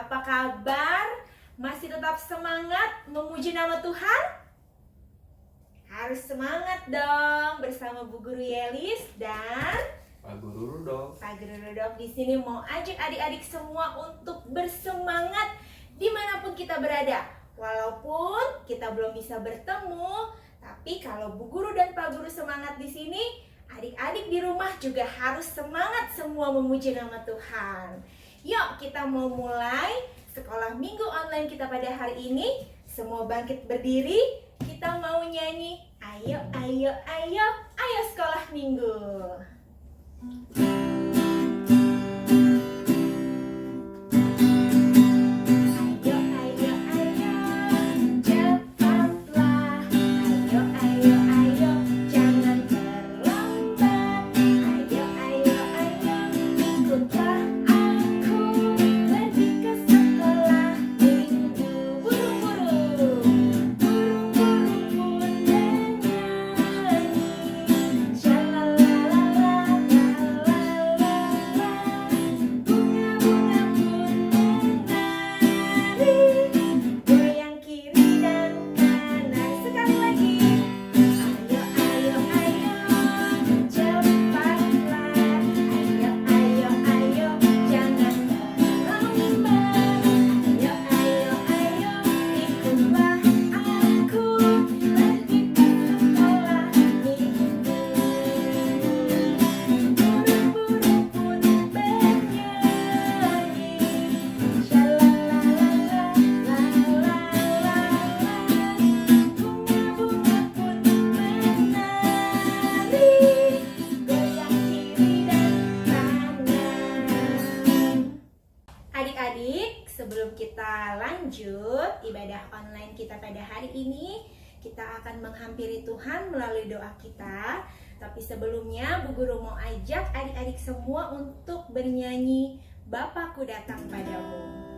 Apa kabar? Masih tetap semangat memuji nama Tuhan? Harus semangat dong bersama Bu Guru Yelis dan Pak Guru Rudolf. Pak Guru Rudolf di sini mau ajak adik-adik semua untuk bersemangat dimanapun kita berada. Walaupun kita belum bisa bertemu, tapi kalau Bu Guru dan Pak Guru semangat di sini, adik-adik di rumah juga harus semangat semua memuji nama Tuhan. Yuk kita mau mulai sekolah minggu online kita pada hari ini. Semua bangkit berdiri, kita mau nyanyi ayo, ayo, ayo, ayo sekolah minggu. Sebelum kita lanjut ibadah online kita pada hari ini, kita akan menghampiri Tuhan melalui doa kita. Tapi sebelumnya Bu Guru mau ajak adik-adik semua untuk bernyanyi Bapakku Datang Padamu.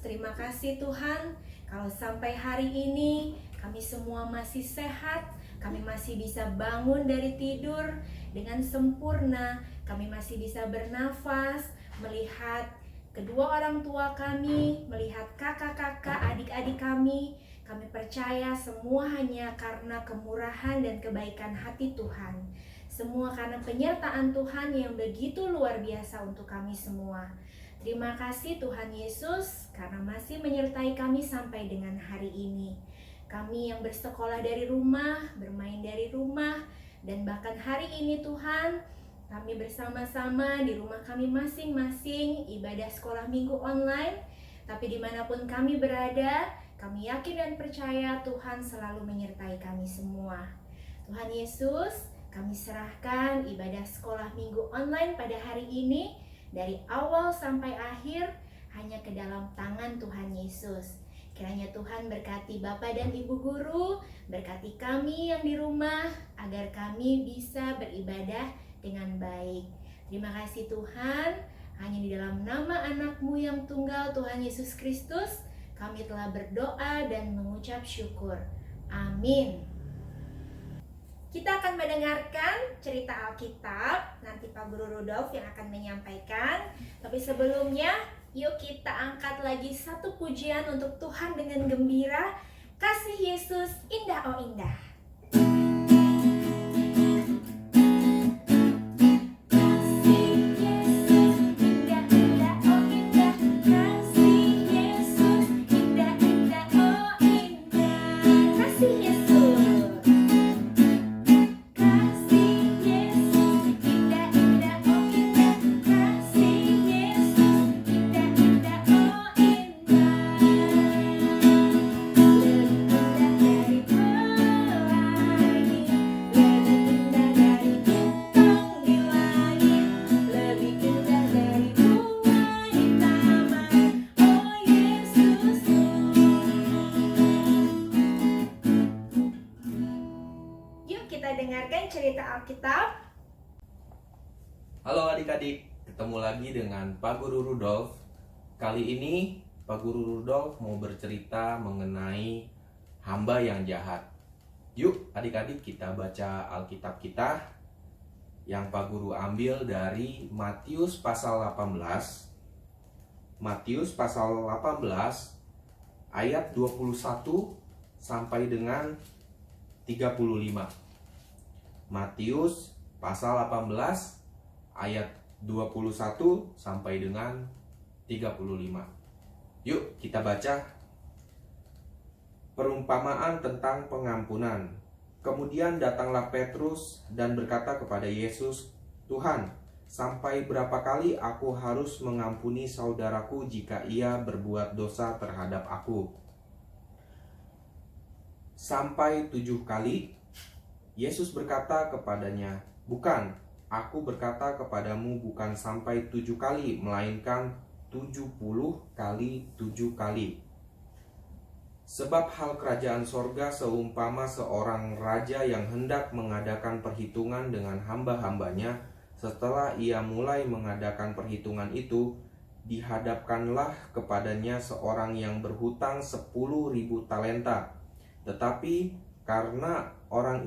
Terima kasih Tuhan, kalau sampai hari ini kami semua masih sehat, kami masih bisa bangun dari tidur dengan sempurna, kami masih bisa bernafas, melihat kedua orang tua kami, melihat kakak-kakak, adik-adik kami. Kami percaya semua hanya karena kemurahan dan kebaikan hati Tuhan. Semua karena penyertaan Tuhan yang begitu luar biasa untuk kami semua. Terima kasih Tuhan Yesus karena masih menyertai kami sampai dengan hari ini. Kami yang bersekolah dari rumah, bermain dari rumah, dan bahkan hari ini Tuhan, kami bersama-sama di rumah kami masing-masing ibadah sekolah minggu online. Tapi dimanapun kami berada, kami yakin dan percaya Tuhan selalu menyertai kami semua. Tuhan Yesus, kami serahkan ibadah sekolah minggu online pada hari ini dari awal sampai akhir hanya ke dalam tangan Tuhan Yesus. Kiranya Tuhan berkati Bapak dan Ibu Guru, berkati kami yang di rumah, agar kami bisa beribadah dengan baik. Terima kasih Tuhan, hanya di dalam nama anak-Mu yang tunggal Tuhan Yesus Kristus, kami telah berdoa dan mengucap syukur. Amin. Kita akan mendengarkan cerita Alkitab, nanti Pak Guru Rudolf yang akan menyampaikan. Tapi sebelumnya, yuk kita angkat lagi satu pujian untuk Tuhan dengan gembira. Kasih Yesus indah oh indah. Dengarkan cerita Alkitab. Halo adik-adik, ketemu lagi dengan Pak Guru Rudolf. Kali ini Pak Guru Rudolf mau bercerita mengenai hamba yang jahat. Yuk adik-adik kita baca Alkitab kita yang Pak Guru ambil dari Matius pasal 18. Matius pasal 18 ayat 21 sampai dengan 35. Matius pasal 18 ayat 21 sampai dengan 35. Yuk kita baca. Perumpamaan tentang pengampunan. Kemudian datanglah Petrus dan berkata kepada Yesus, "Tuhan, sampai berapa kali aku harus mengampuni saudaraku jika ia berbuat dosa terhadap aku? Sampai 7 kali?" Yesus berkata kepadanya, "Bukan, aku berkata kepadamu bukan sampai 7 kali, melainkan 70 kali 7 kali. Sebab hal kerajaan sorga seumpama seorang raja yang hendak mengadakan perhitungan dengan hamba-hambanya. Setelah ia mulai mengadakan perhitungan itu, dihadapkanlah kepadanya seorang yang berhutang 10.000 talenta. Tetapi karena orang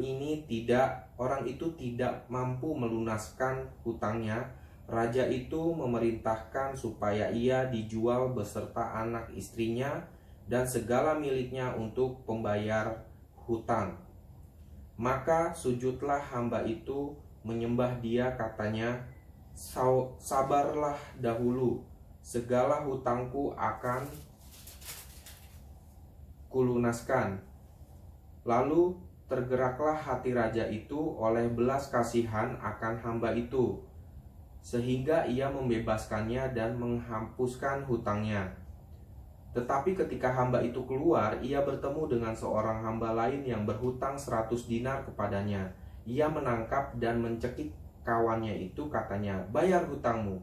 itu tidak mampu melunaskan hutangnya, raja itu memerintahkan supaya ia dijual beserta anak istrinya dan segala miliknya untuk pembayar hutang. Maka sujudlah hamba itu menyembah dia, katanya, 'Sabarlah dahulu, segala hutangku akan kulunaskan.' Lalu tergeraklah hati raja itu oleh belas kasihan akan hamba itu, sehingga ia membebaskannya dan menghapuskan hutangnya. Tetapi ketika hamba itu keluar, ia bertemu dengan seorang hamba lain yang berhutang 100 dinar kepadanya. Ia menangkap dan mencekik kawannya itu, katanya, 'Bayar hutangmu.'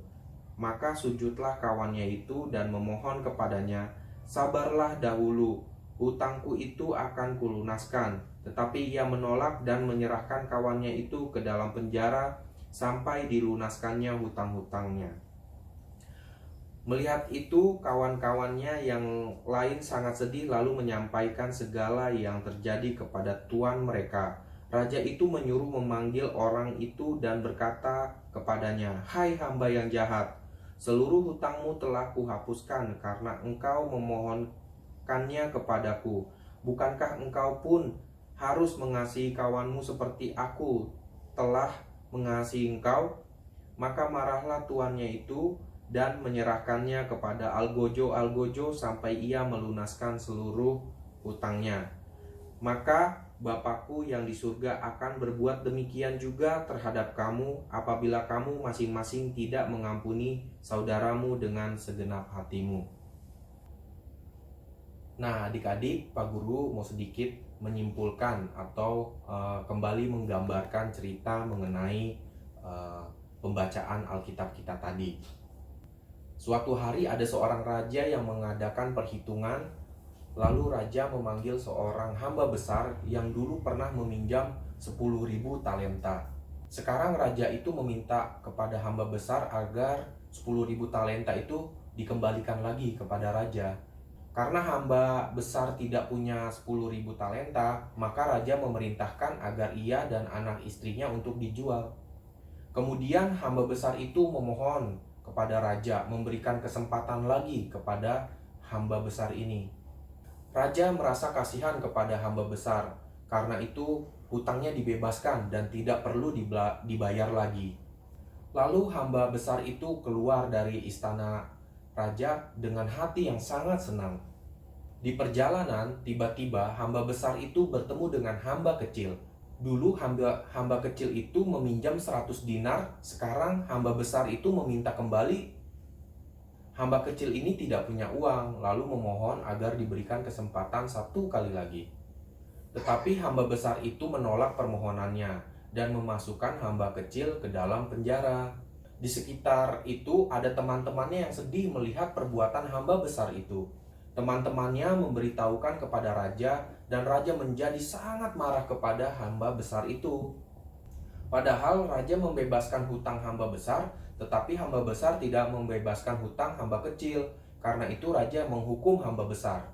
Maka sujudlah kawannya itu dan memohon kepadanya, 'Sabarlah dahulu, hutangku itu akan kulunaskan.' Tetapi ia menolak dan menyerahkan kawannya itu ke dalam penjara sampai dilunaskannya hutang-hutangnya. Melihat itu, kawan-kawannya yang lain sangat sedih, lalu menyampaikan segala yang terjadi kepada tuan mereka. Raja itu menyuruh memanggil orang itu dan berkata kepadanya, 'Hai hamba yang jahat, seluruh hutangmu telah kuhapuskan karena engkau memohonkannya kepadaku. Bukankah engkau pun harus mengasihi kawanmu seperti aku telah mengasihi engkau?' Maka marahlah tuannya itu dan menyerahkannya kepada algojo-algojo sampai ia melunaskan seluruh hutangnya. Maka Bapakku yang di surga akan berbuat demikian juga terhadap kamu apabila kamu masing-masing tidak mengampuni saudaramu dengan segenap hatimu." Nah, adik-adik, Pak Guru mau sedikit menyimpulkan atau kembali menggambarkan cerita mengenai pembacaan Alkitab kita tadi. Suatu hari ada seorang raja yang mengadakan perhitungan. Lalu raja memanggil seorang hamba besar yang dulu pernah meminjam 10.000 talenta. Sekarang raja itu meminta kepada hamba besar agar 10.000 talenta itu dikembalikan lagi kepada raja. Karena hamba besar tidak punya 10.000 talenta, maka raja memerintahkan agar ia dan anak istrinya untuk dijual. Kemudian hamba besar itu memohon kepada raja memberikan kesempatan lagi kepada hamba besar ini. Raja merasa kasihan kepada hamba besar, karena itu hutangnya dibebaskan dan tidak perlu dibayar lagi. Lalu hamba besar itu keluar dari istana raja dengan hati yang sangat senang. Di perjalanan, tiba-tiba hamba besar itu bertemu dengan hamba kecil. Dulu hamba kecil itu meminjam 100 dinar, sekarang hamba besar itu meminta kembali. Hamba kecil ini tidak punya uang, lalu memohon agar diberikan kesempatan satu kali lagi. Tetapi hamba besar itu menolak permohonannya dan memasukkan hamba kecil ke dalam penjara. Di sekitar itu ada teman-temannya yang sedih melihat perbuatan hamba besar itu. Teman-temannya memberitahukan kepada raja, dan raja menjadi sangat marah kepada hamba besar itu. Padahal raja membebaskan hutang hamba besar, tetapi hamba besar tidak membebaskan hutang hamba kecil. Karena itu raja menghukum hamba besar.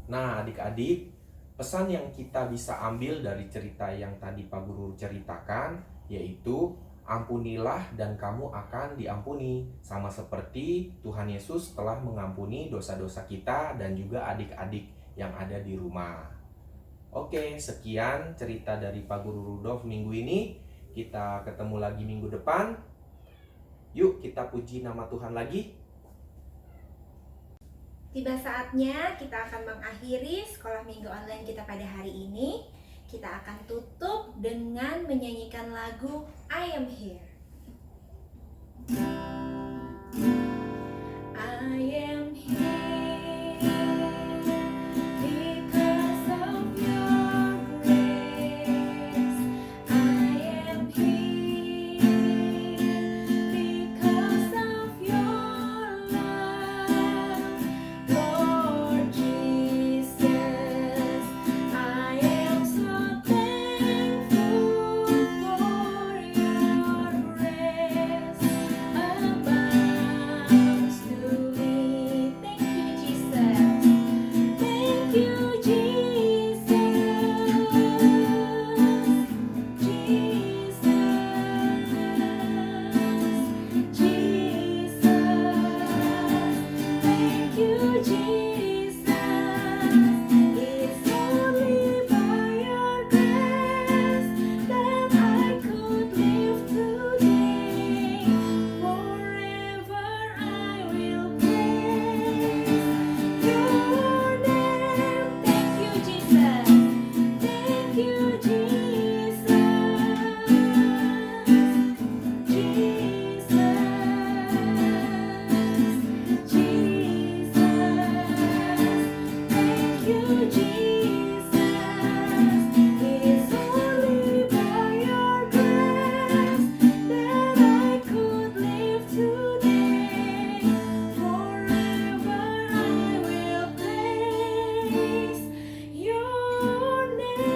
Nah, adik-adik, pesan yang kita bisa ambil dari cerita yang tadi Pak Guru ceritakan yaitu ampunilah dan kamu akan diampuni, sama seperti Tuhan Yesus telah mengampuni dosa-dosa kita dan juga adik-adik yang ada di rumah. Oke, sekian cerita dari Pak Guru Rudolf minggu ini. Kita ketemu lagi minggu depan. Yuk kita puji nama Tuhan lagi. Tiba saatnya kita akan mengakhiri sekolah minggu online kita pada hari ini. Kita akan tutup dengan menyanyikan lagu I Am Here. I am here because of your grace. I am here because of your love, Lord Jesus. I am so thankful for your grace abounds to me. Thank you, Jesus. Thank you, Jesus. Jesus. Jesus. Thank you, Jesus. It's only by your grace that I could live today. Forever I will praise your name. Thank you, Jesus. Thank you, Jesus. Jesus. Jesus. Thank you, Jesus. It's only by your grace that I could live today. Forever I will praise your name.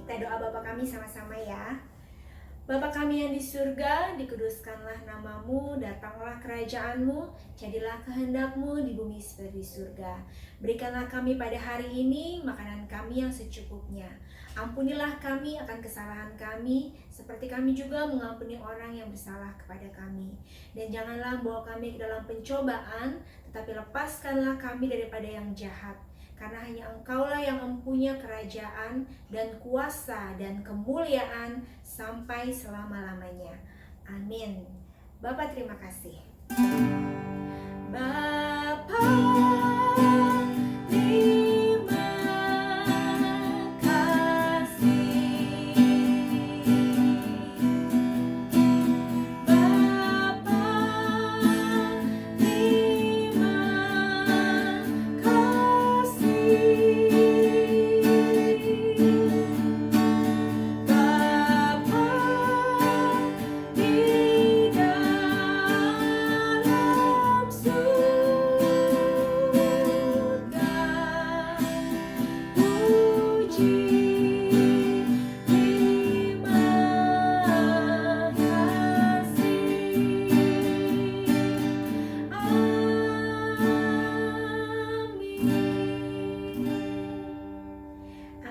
Kita doa Bapa kami sama-sama ya. Bapa kami yang di surga, dikuduskanlah namamu, datanglah kerajaanmu, jadilah kehendakmu di bumi seperti di surga. Berikanlah kami pada hari ini makanan kami yang secukupnya. Ampunilah kami akan kesalahan kami, seperti kami juga mengampuni orang yang bersalah kepada kami. Dan janganlah bawa kami ke dalam pencobaan, tetapi lepaskanlah kami daripada yang jahat. Karena hanya Engkaulah yang mempunyai kerajaan dan kuasa dan kemuliaan sampai selama-lamanya. Amin. Bapa terima kasih. Bapa terima kasih. Bapa terima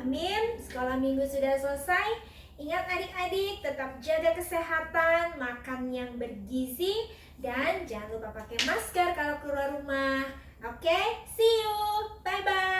Amin. Sekolah minggu sudah selesai. Ingat adik-adik, tetap jaga kesehatan, makan yang bergizi, dan jangan lupa pakai masker kalau keluar rumah. Oke, see you. Bye-bye.